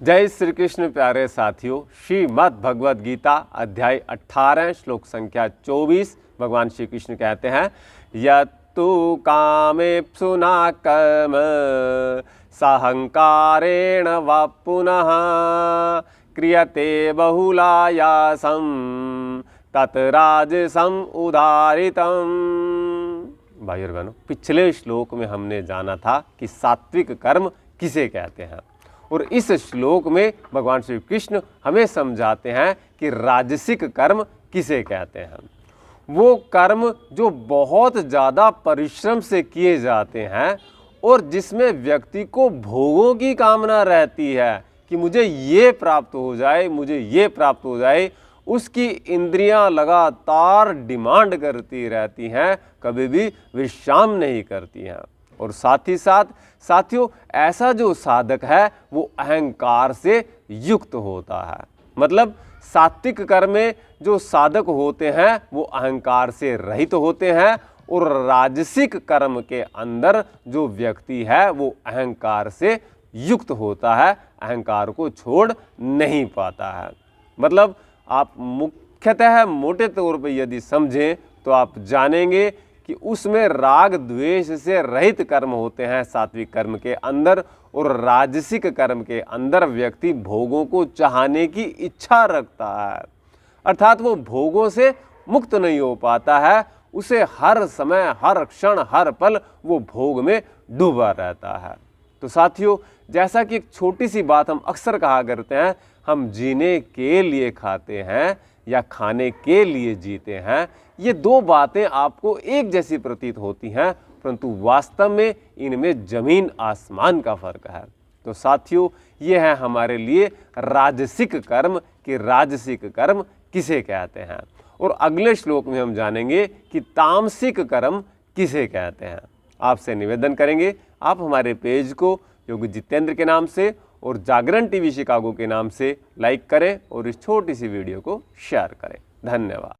जय श्री कृष्ण प्यारे साथियों। श्रीमद् भगवद गीता अध्याय 18 श्लोक संख्या 24 भगवान श्री कृष्ण कहते हैं, यत्तु कामेप्सुना कर्म साहंकारेण वा पुनः क्रियते बहुलायासं तत् राजसं उदारितम्। भाई और बहनों, पिछले श्लोक में हमने जाना था कि सात्विक कर्म किसे कहते हैं, और इस श्लोक में भगवान श्री कृष्ण हमें समझाते हैं कि राजसिक कर्म किसे कहते हैं। वो कर्म जो बहुत ज़्यादा परिश्रम से किए जाते हैं और जिसमें व्यक्ति को भोगों की कामना रहती है कि मुझे ये प्राप्त हो जाए, मुझे ये प्राप्त हो जाए। उसकी इंद्रियां लगातार डिमांड करती रहती हैं, कभी भी विश्राम नहीं करती हैं। और साथ ही साथ साथियों, ऐसा जो साधक है वो अहंकार से युक्त होता है। मतलब सात्विक कर्म में जो साधक होते हैं वो अहंकार से रहित होते हैं, और राजसिक कर्म के अंदर जो व्यक्ति है वो अहंकार से युक्त होता है, अहंकार को छोड़ नहीं पाता है। मतलब आप मुख्यतः मोटे तौर पर यदि समझें तो आप जानेंगे कि उसमें राग द्वेष से रहित कर्म होते हैं सात्विक कर्म के अंदर, और राजसिक कर्म के अंदर व्यक्ति भोगों को चाहने की इच्छा रखता है, अर्थात वो भोगों से मुक्त नहीं हो पाता है। उसे हर समय, हर क्षण, हर पल वो भोग में डूबा रहता है। तो साथियों, जैसा कि एक छोटी सी बात हम अक्सर कहा करते हैं, हम जीने के लिए खाते हैं या खाने के लिए जीते हैं। ये दो बातें आपको एक जैसी प्रतीत होती हैं, परंतु वास्तव में इनमें जमीन आसमान का फर्क है। तो साथियों, ये है हमारे लिए राजसिक कर्म कि राजसिक कर्म किसे कहते हैं। और अगले श्लोक में हम जानेंगे कि तामसिक कर्म किसे कहते हैं। आपसे निवेदन करेंगे, आप हमारे पेज को योगी जितेंद्र के नाम से और जागरण टीवी शिकागो के नाम से लाइक करें और इस छोटी सी वीडियो को शेयर करें। धन्यवाद।